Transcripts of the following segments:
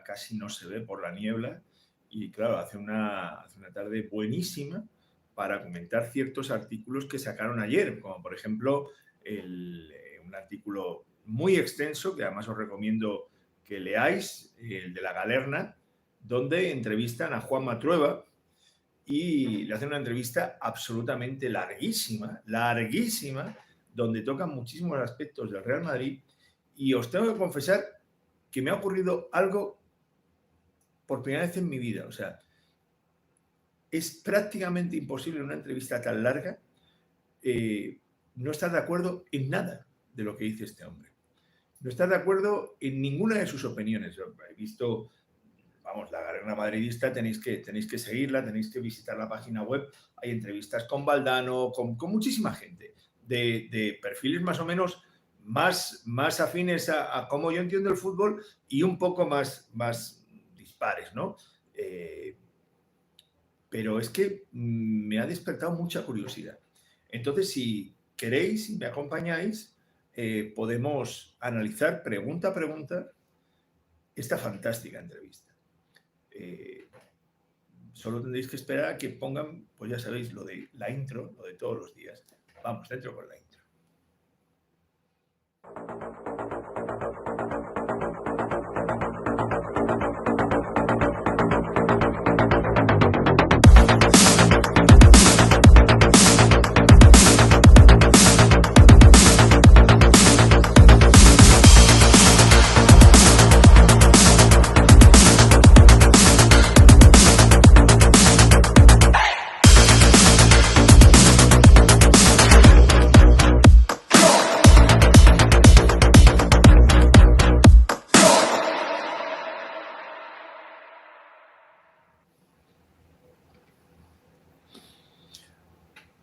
casi no se ve por la niebla y, claro, hace una tarde buenísima para comentar ciertos artículos que sacaron ayer, como por ejemplo un artículo muy extenso, que además os recomiendo que leáis, el de La Galerna, donde entrevistan a Juanma Trueba y le hacen una entrevista absolutamente larguísima, donde tocan muchísimos aspectos del Real Madrid. Y os tengo que confesar que me ha ocurrido algo por primera vez en mi vida. O sea, es prácticamente imposible en una entrevista tan larga no estar de acuerdo en nada de lo que dice este hombre. No estar de acuerdo en ninguna de sus opiniones. Yo he visto, vamos, La Galerna madridista, tenéis que seguirla, tenéis que visitar la página web. Hay entrevistas con Valdano, con muchísima gente, de perfiles más o menos más afines a cómo yo entiendo el fútbol y un poco más dispares, ¿no? Pero es que me ha despertado mucha curiosidad. Entonces, si queréis y me acompañáis, podemos analizar pregunta a pregunta esta fantástica entrevista. Solo tendréis que esperar a que pongan, pues ya sabéis, lo de la intro, lo de todos los días. Vamos, dentro con la intro.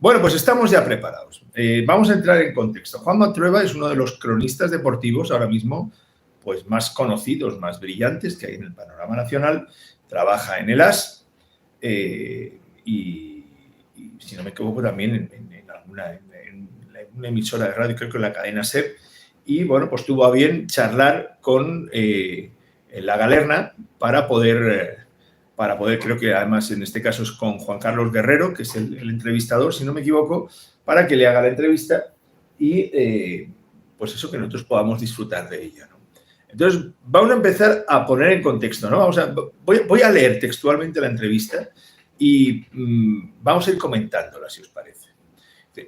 Bueno, pues estamos ya preparados. Vamos a entrar en contexto. Juanma Trueba es uno de los cronistas deportivos ahora mismo pues, más conocidos, más brillantes que hay en el panorama nacional. Trabaja en el AS y si no me equivoco, también en una emisora de radio, creo que en la cadena SER. Y, bueno, pues tuvo a bien charlar con La Galerna para poder, creo que además en este caso es con Juan Carlos Guerrero, que es el entrevistador, si no me equivoco, para que le haga la entrevista y pues eso, que nosotros podamos disfrutar de ella, ¿no? Entonces, vamos a empezar a poner en contexto, ¿no? Voy a leer textualmente la entrevista y vamos a ir comentándola, si os parece.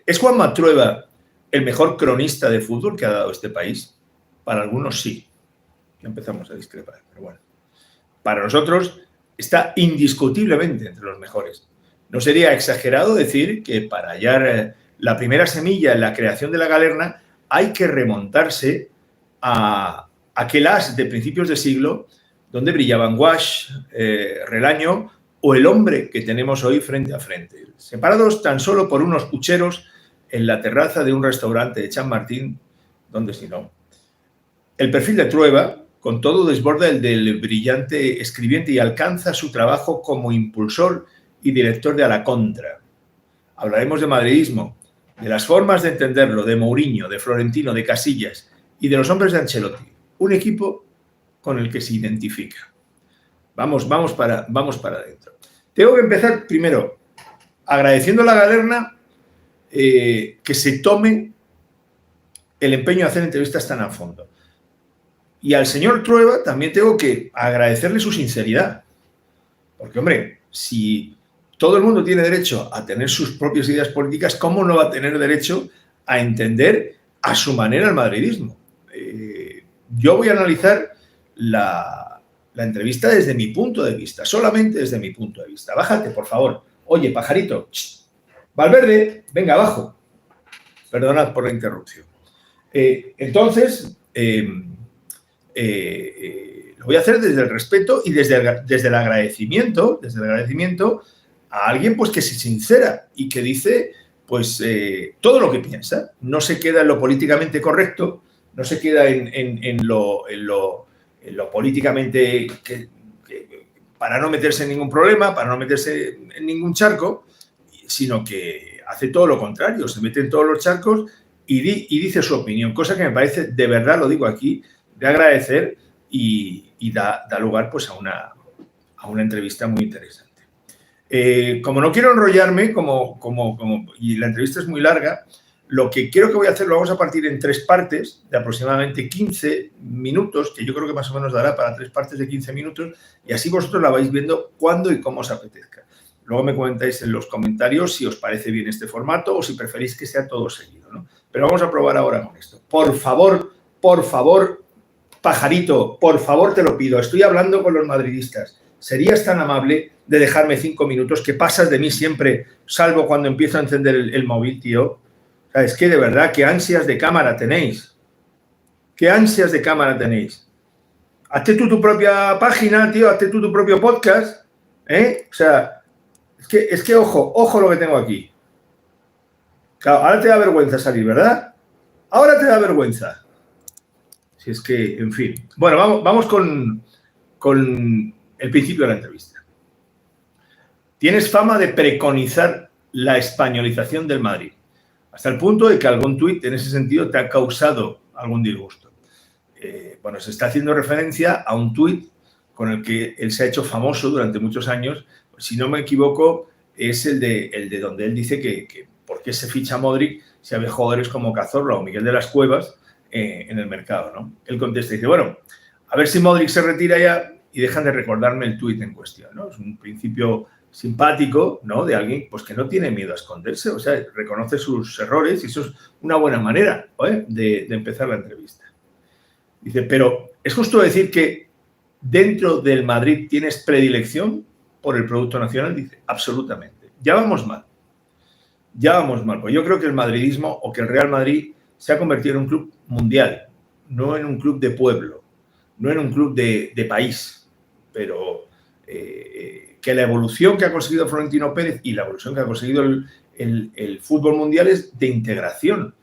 ¿Es Juanma Trueba el mejor cronista de fútbol que ha dado este país? Para algunos sí. Ya empezamos a discrepar, pero bueno. Para nosotros está indiscutiblemente entre los mejores. No sería exagerado decir que para hallar la primera semilla en la creación de La Galerna hay que remontarse a aquel as de principios de siglo donde brillaban Guasch, Relaño o el hombre que tenemos hoy frente a frente, separados tan solo por unos pucheros en la terraza de un restaurante de Chamartín, donde si no. El perfil de Trueba, con todo, desborda el del brillante escribiente y alcanza su trabajo como impulsor y director de A la Contra. Hablaremos de madridismo, de las formas de entenderlo, de Mourinho, de Florentino, de Casillas y de los hombres de Ancelotti, un equipo con el que se identifica. Vamos para adentro. Tengo que empezar primero agradeciendo a La Galerna que se tome el empeño de hacer entrevistas tan a fondo. Y al señor Trueba también tengo que agradecerle su sinceridad. Porque, hombre, si todo el mundo tiene derecho a tener sus propias ideas políticas, ¿cómo no va a tener derecho a entender a su manera el madridismo? Yo voy a analizar la entrevista desde mi punto de vista, solamente desde mi punto de vista. Bájate, por favor. Oye, pajarito. Valverde, venga, abajo. Perdonad por la interrupción. Entonces... lo voy a hacer desde el respeto y desde el agradecimiento a alguien pues que se sincera y que dice pues todo lo que piensa. No se queda en lo políticamente correcto, no se queda en lo políticamente para no meterse en ningún problema, para no meterse en ningún charco, sino que hace todo lo contrario, se mete en todos los charcos y dice su opinión, cosa que me parece, de verdad lo digo aquí, de agradecer y da lugar pues, a una entrevista muy interesante. Como no quiero enrollarme, y la entrevista es muy larga, lo que quiero que voy a hacer lo vamos a partir en 3 partes de aproximadamente 15 minutos, que yo creo que más o menos dará para 3 partes de 15 minutos, y así vosotros la vais viendo cuando y cómo os apetezca. Luego me comentáis en los comentarios si os parece bien este formato o si preferís que sea todo seguido, ¿no? Pero vamos a probar ahora con esto. Por favor, pajarito, por favor te lo pido, estoy hablando con los madridistas. ¿Serías tan amable de dejarme 5 minutos, que pasas de mí siempre, salvo cuando empiezo a encender el móvil, tío? O sea, es que de verdad, qué ansias de cámara tenéis. Qué ansias de cámara tenéis. Hazte tú tu propia página, tío, hazte tú tu propio podcast, ¿eh? O sea, es que ojo lo que tengo aquí. Claro, ahora te da vergüenza salir, ¿verdad? Ahora te da vergüenza. Si es que, en fin. Bueno, vamos con el principio de la entrevista. Tienes fama de preconizar la españolización del Madrid, hasta el punto de que algún tuit en ese sentido te ha causado algún disgusto. Bueno, se está haciendo referencia a un tuit con el que él se ha hecho famoso durante muchos años. Si no me equivoco, es el de donde él dice que por qué se ficha a Modric si había jugadores como Cazorla o Miguel de las Cuevas en el mercado, ¿no? Él contesta y dice, bueno, a ver si Modric se retira ya y dejan de recordarme el tuit en cuestión, ¿no? Es un principio simpático, ¿no? De alguien pues, que no tiene miedo a esconderse, o sea, reconoce sus errores y eso es una buena manera, ¿eh? de empezar la entrevista. Dice, pero ¿es justo decir que dentro del Madrid tienes predilección por el producto nacional? Dice, absolutamente. Ya vamos mal. Pues yo creo que el madridismo o que el Real Madrid se ha convertido en un club mundial, no en un club de pueblo, no en un club de país, pero que la evolución que ha conseguido Florentino Pérez y la evolución que ha conseguido el fútbol mundial es de integración,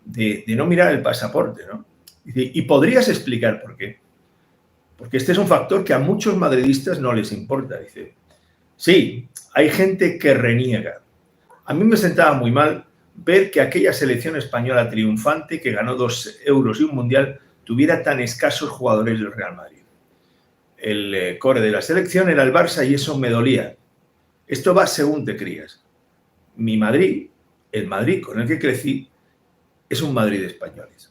de no mirar el pasaporte, ¿no? ¿Y podrías explicar por qué? Porque este es un factor que a muchos madridistas no les importa. Dice, sí, hay gente que reniega. A mí me sentaba muy mal ver que aquella selección española triunfante que ganó 2 euros y un mundial tuviera tan escasos jugadores del Real Madrid. El core de la selección era el Barça y eso me dolía. Esto va según te crías. Mi Madrid, el Madrid con el que crecí, es un Madrid de españoles.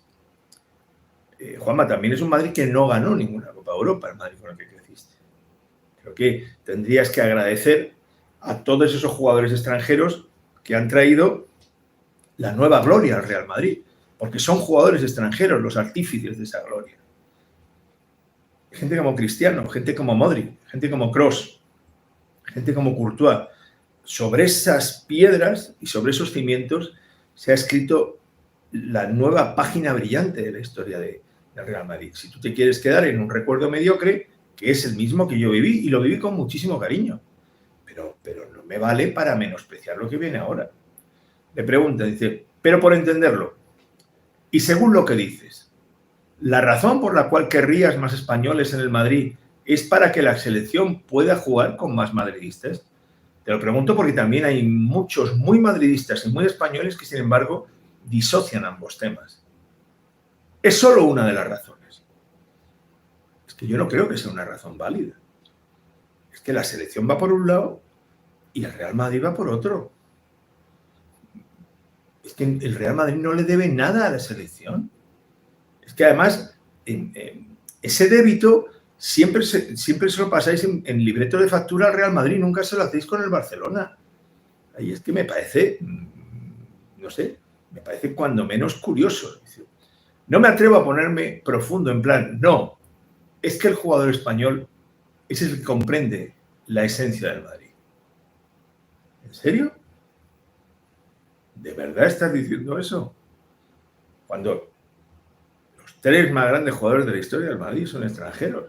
Juanma, también es un Madrid que no ganó ninguna Copa de Europa, el Madrid con el que creciste. Creo que tendrías que agradecer a todos esos jugadores extranjeros que han traído la nueva gloria al Real Madrid, porque son jugadores extranjeros los artífices de esa gloria. Gente como Cristiano, gente como Modric, gente como Kroos, gente como Courtois. Sobre esas piedras y sobre esos cimientos se ha escrito la nueva página brillante de la historia del Real Madrid. Si tú te quieres quedar en un recuerdo mediocre, que es el mismo que yo viví, y lo viví con muchísimo cariño, pero no me vale para menospreciar lo que viene ahora. Le pregunta, dice, pero por entenderlo, y según lo que dices, ¿la razón por la cual querrías más españoles en el Madrid es para que la selección pueda jugar con más madridistas? Te lo pregunto porque también hay muchos muy madridistas y muy españoles que, sin embargo, disocian ambos temas. Es solo una de las razones. Es que yo no creo que sea una razón válida. Es que la selección va por un lado y el Real Madrid va por otro. Es que el Real Madrid no le debe nada a la selección. Es que además ese débito siempre se lo pasáis en libreto de factura al Real Madrid, nunca se lo hacéis con el Barcelona. Ahí es que me parece, no sé, me parece cuando menos curioso. No me atrevo a ponerme profundo en plan, no, es que el jugador español es el que comprende la esencia del Madrid. ¿En serio? ¿De verdad estás diciendo eso? Cuando los 3 más grandes jugadores de la historia del Madrid son extranjeros.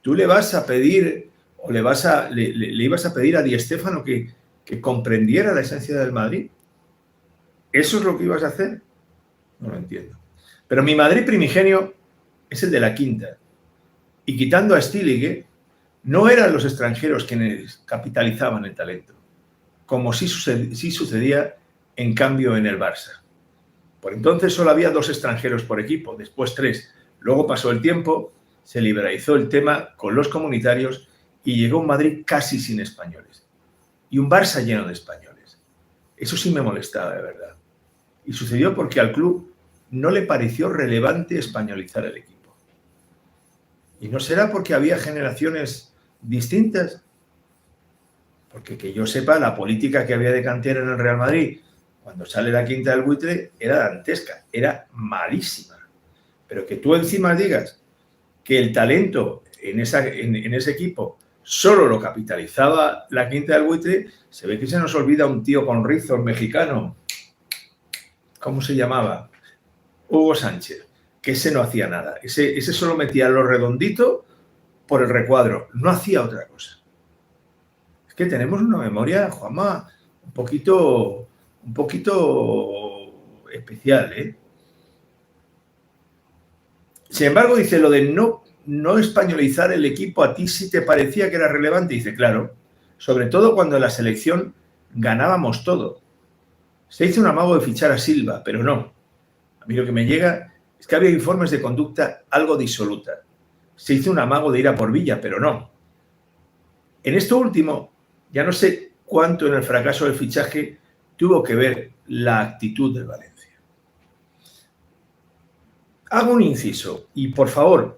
Tú le vas a pedir, o le ibas a pedir a Di Stéfano que comprendiera la esencia del Madrid. ¿Eso es lo que ibas a hacer? No lo entiendo. Pero mi Madrid primigenio es el de la quinta. Y quitando a Stilige, no eran los extranjeros quienes capitalizaban el talento, como sí sucedía en cambio en el Barça. Por entonces solo había 2 extranjeros por equipo, después 3. Luego pasó el tiempo, se liberalizó el tema con los comunitarios y llegó un Madrid casi sin españoles. Y un Barça lleno de españoles. Eso sí me molestaba, de verdad. Y sucedió porque al club no le pareció relevante españolizar el equipo. ¿Y no será porque había generaciones distintas? Porque que yo sepa, la política que había de cantera en el Real Madrid, cuando sale la Quinta del Buitre, era dantesca, era malísima. Pero que tú encima digas que el talento en ese equipo solo lo capitalizaba la Quinta del Buitre, se ve que se nos olvida un tío con rizos mexicano. ¿Cómo se llamaba? Hugo Sánchez, que ese no hacía nada. Ese solo metía lo redondito por el recuadro, no hacía otra cosa. Es que tenemos una memoria, Juanma, un poquito especial, ¿eh? Sin embargo, dice, lo de no españolizar el equipo, ¿a ti sí te parecía que era relevante? Dice, claro, sobre todo cuando en la selección ganábamos todo. Se hizo un amago de fichar a Silva, pero no. A mí lo que me llega es que había informes de conducta algo disoluta. Se hizo un amago de ir a por Villa, pero no. En esto último, ya no sé cuánto en el fracaso del fichaje tuvo que ver la actitud del Valencia. Hago un inciso y, por favor,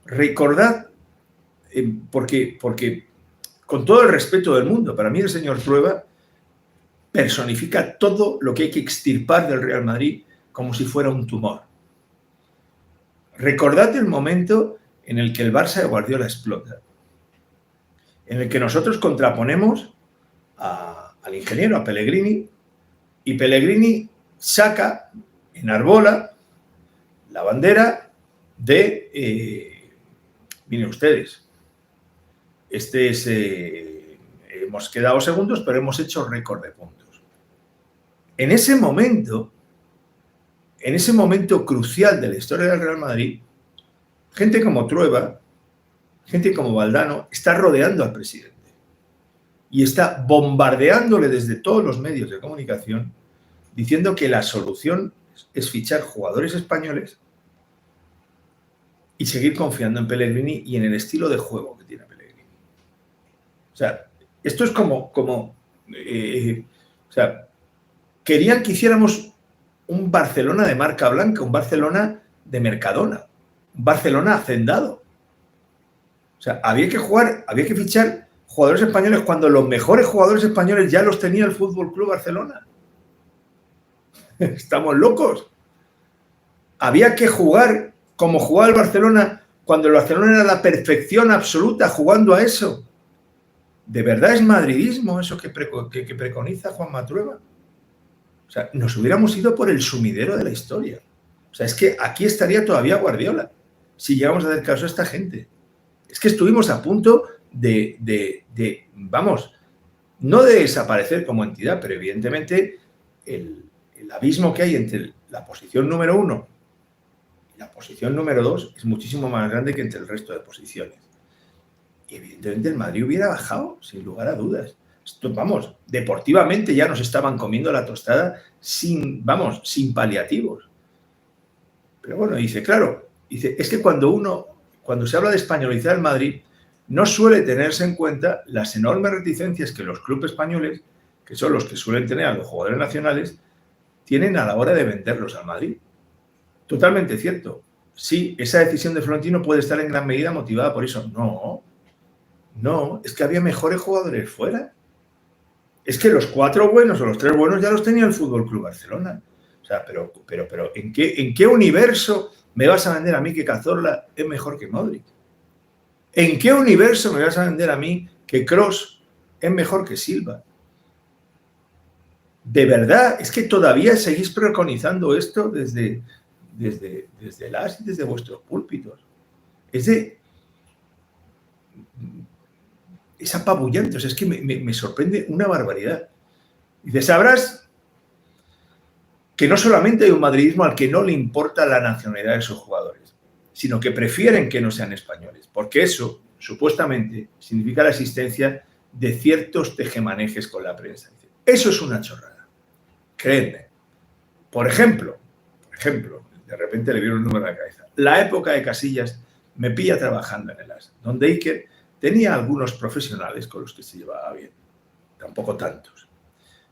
recordad, porque con todo el respeto del mundo, para mí el señor Trueba personifica todo lo que hay que extirpar del Real Madrid como si fuera un tumor. Recordad el momento en el que el Barça de Guardiola explota, en el que nosotros contraponemos al ingeniero, a Pellegrini, y Pellegrini saca, enarbola la bandera de, miren ustedes, hemos quedado segundos, pero hemos hecho récord de puntos. En ese momento crucial de la historia del Real Madrid, gente como Trueba, gente como Valdano, está rodeando al presidente y está bombardeándole desde todos los medios de comunicación diciendo que la solución es fichar jugadores españoles y seguir confiando en Pellegrini y en el estilo de juego que tiene Pellegrini. O sea, esto es como querían que hiciéramos un Barcelona de marca blanca, un Barcelona de Mercadona, un Barcelona hacendado. O sea, había que fichar jugadores españoles cuando los mejores jugadores españoles ya los tenía el Fútbol Club Barcelona. Estamos locos. Había que jugar como jugaba el Barcelona cuando el Barcelona era la perfección absoluta, jugando a eso. ¿De verdad es madridismo eso que preconiza Juanma Trueba? O sea, nos hubiéramos ido por el sumidero de la historia. O sea, es que aquí estaría todavía Guardiola si llegamos a hacer caso a esta gente. Es que estuvimos a punto vamos, no de desaparecer como entidad, pero evidentemente el abismo que hay entre la posición número 1 y la posición número 2 es muchísimo más grande que entre el resto de posiciones. Y evidentemente el Madrid hubiera bajado, sin lugar a dudas. Vamos, deportivamente ya nos estaban comiendo la tostada sin paliativos. Pero bueno, dice, claro, es que cuando se habla de españolizar el Madrid, no suele tenerse en cuenta las enormes reticencias que los clubes españoles, que son los que suelen tener a los jugadores nacionales, tienen a la hora de venderlos al Madrid. Totalmente cierto. Sí, esa decisión de Florentino puede estar en gran medida motivada por eso. No, es que había mejores jugadores fuera. Es que los 4 buenos o los 3 buenos ya los tenía el Fútbol Club Barcelona. O sea, pero ¿en qué universo me vas a vender a mí que Cazorla es mejor que Modric? ¿En qué universo me vas a vender a mí que Kroos es mejor que Silva? De verdad, es que todavía seguís preconizando esto desde las y desde vuestros púlpitos. Es apabullante, o sea, es que me sorprende una barbaridad. Dice, sabrás que no solamente hay un madridismo al que no le importa la nacionalidad de sus jugadores, sino que prefieren que no sean españoles, porque eso, supuestamente, significa la existencia de ciertos tejemanejes con la prensa. Eso es una chorrada. Creedme. Por ejemplo, ejemplo, de repente le vieron un número a la cabeza. La época de Casillas me pilla trabajando en el AS, donde Iker tenía algunos profesionales con los que se llevaba bien, tampoco tantos.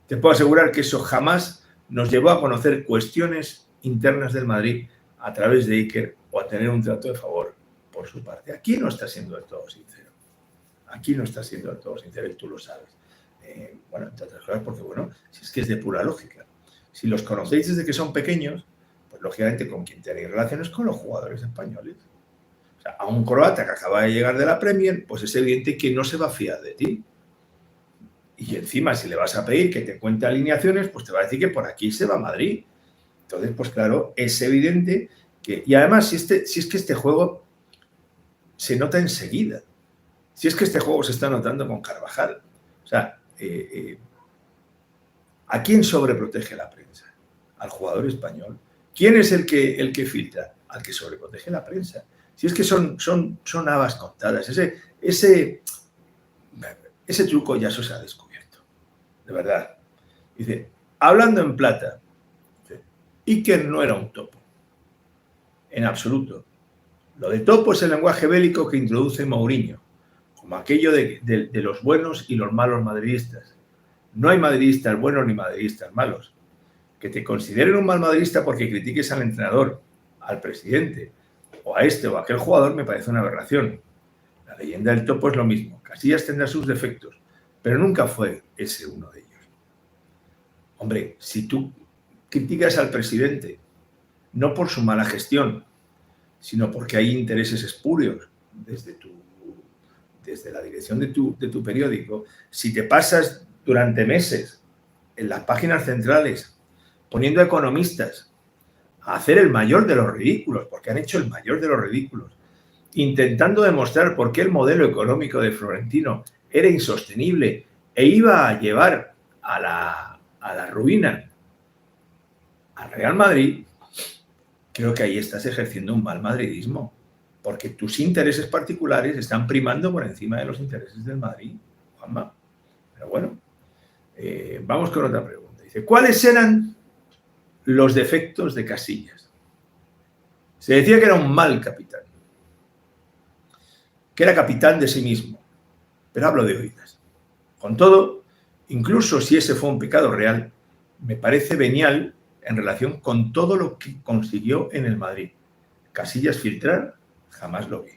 Te puedo asegurar que eso jamás nos llevó a conocer cuestiones internas del Madrid a través de Iker o a tener un trato de favor por su parte. Aquí no está siendo del todo sincero. Aquí no está siendo del todo sincero y tú lo sabes. Bueno, entre otras cosas porque, bueno, si es que es de pura lógica. Si los conocéis desde que son pequeños, pues lógicamente con quien tenéis relaciones con los jugadores españoles. O sea, a un croata que acaba de llegar de la Premier, pues es evidente que no se va a fiar de ti. Y encima, si le vas a pedir que te cuente alineaciones, pues te va a decir que por aquí se va a Madrid. Entonces, pues claro, es evidente que... Y además, si es que este juego se nota enseguida. Si es que este juego se está notando con Carvajal. O sea, ¿a quién sobreprotege la prensa? Al jugador español. ¿Quién es el que filtra? Al que sobreprotege la prensa. Si es que son habas contadas. Ese truco ya se ha descubierto. De verdad. Dice, hablando en plata, dice, Iker no era un topo. En absoluto. Lo de topo es el lenguaje bélico que introduce Mourinho, como aquello de los buenos y los malos madridistas. No hay madridistas buenos ni madridistas malos. Que te consideren un mal madridista porque critiques al entrenador, al presidente, o a este o a aquel jugador me parece una aberración. La leyenda del topo es lo mismo. Casillas tendrá sus defectos, pero nunca fue ese uno de ellos. Hombre, si tú criticas al presidente, no por su mala gestión, sino porque hay intereses espurios desde la dirección de tu periódico, si te pasas durante meses en las páginas centrales poniendo a economistas a hacer el mayor de los ridículos, porque han hecho el mayor de los ridículos, intentando demostrar por qué el modelo económico de Florentino era insostenible e iba a llevar a la ruina al Real Madrid, creo que ahí estás ejerciendo un mal madridismo, porque tus intereses particulares están primando por encima de los intereses del Madrid, Juanma. Pero bueno, vamos con otra pregunta. Dice, ¿cuáles eran los defectos de Casillas? Se decía que era un mal capitán, que era capitán de sí mismo, pero hablo de oídas. Con todo, incluso si ese fue un pecado real, me parece venial en relación con todo lo que consiguió en el Madrid. Casillas filtrar, jamás lo vi.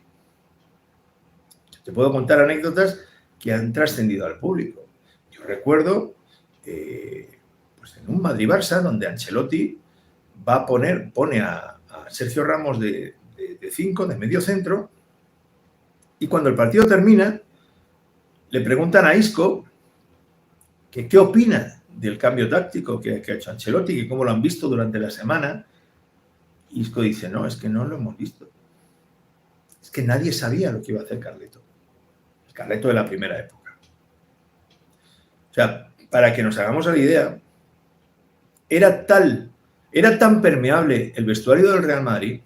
Te puedo contar anécdotas que han trascendido al público. Yo recuerdo pues en un Madrid-Barça donde Ancelotti pone a Sergio Ramos de 5, de medio centro, y cuando el partido termina, le preguntan a Isco que qué opina del cambio táctico que ha hecho Ancelotti, que cómo lo han visto durante la semana. Isco dice, no, es que no lo hemos visto. Es que nadie sabía lo que iba a hacer Carleto. El Carleto de la primera época. O sea, para que nos hagamos la idea, era tan permeable el vestuario del Real Madrid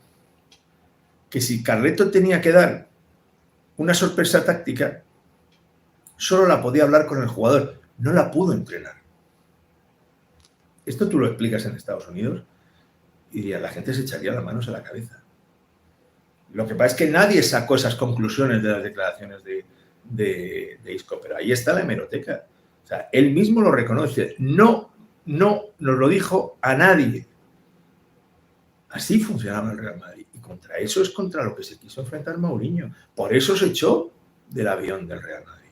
que si Carleto tenía que dar una sorpresa táctica, solo la podía hablar con el jugador, no la pudo entrenar. Esto tú lo explicas en Estados Unidos y la gente se echaría las manos a la cabeza. Lo que pasa es que nadie sacó esas conclusiones de las declaraciones de Isco, pero ahí está la hemeroteca. O sea, él mismo lo reconoce. No nos lo dijo a nadie. Así funcionaba el Real Madrid. Y contra eso es contra lo que se quiso enfrentar Mourinho. Por eso se echó del avión del Real Madrid.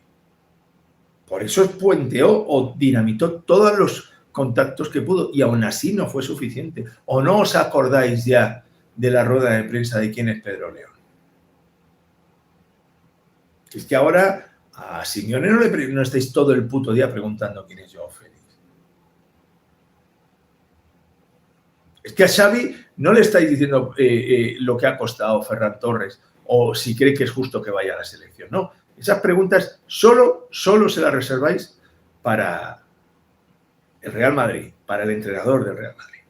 Por eso puenteó o dinamitó todos los contactos que pudo. Y aún así no fue suficiente. ¿O no os acordáis ya de la rueda de prensa de quién es Pedro León? Es que ahora a Simeone no estáis todo el puto día preguntando quién es Joao Félix. Es que a Xavi no le estáis diciendo lo que ha costado Ferran Torres o si cree que es justo que vaya a la selección. No, esas preguntas solo se las reserváis para el Real Madrid, para el entrenador del Real Madrid.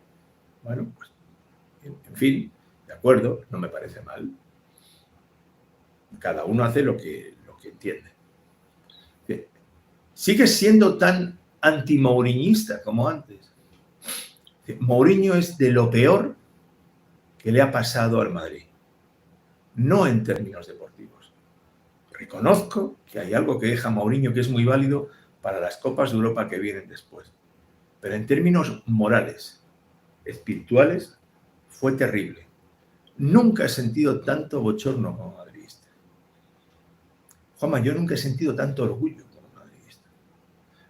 Bueno, pues, en fin, de acuerdo, no me parece mal. Cada uno hace lo que entiende. Sigues siendo tan anti-mouriñista como antes. Mourinho es de lo peor que le ha pasado al Madrid. No en términos deportivos. Reconozco que hay algo que deja Mourinho que es muy válido para las Copas de Europa que vienen después. Pero en términos morales, espirituales, fue terrible. Nunca he sentido tanto bochorno como madridista. Juanma, yo nunca he sentido tanto orgullo como madridista.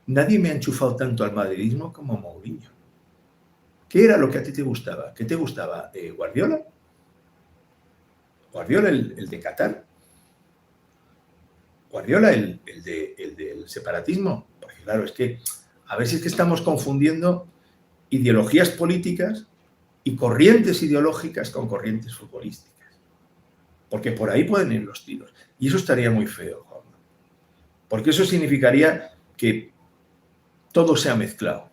Nadie me ha enchufado tanto al madridismo como Mourinho. ¿Qué era lo que a ti te gustaba? ¿Qué te gustaba? ¿Guardiola? ¿Guardiola el de Qatar? ¿Guardiola el del separatismo? Porque claro, es que a veces que estamos confundiendo ideologías políticas y corrientes ideológicas con corrientes futbolísticas. Porque por ahí pueden ir los tiros. Y eso estaría muy feo, Juanma. Porque eso significaría que todo se ha mezclado.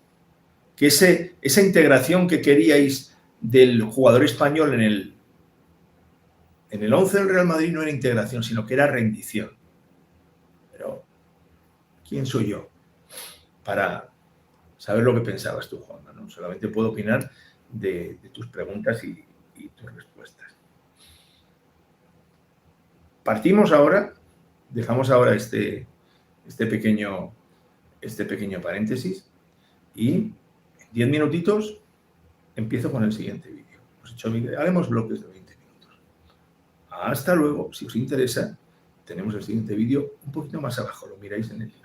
Que esa integración que queríais del jugador español en el 11 del Real Madrid no era integración, sino que era rendición. Pero, ¿quién soy yo para saber lo que pensabas tú, Juanma? ¿No? Solamente puedo opinar de tus preguntas y tus respuestas. Partimos ahora, dejamos ahora este pequeño paréntesis y en 10 minutitos empiezo con el siguiente vídeo. Haremos bloques de 20 minutos. Hasta luego. Si os interesa, tenemos el siguiente vídeo un poquito más abajo, lo miráis en el link.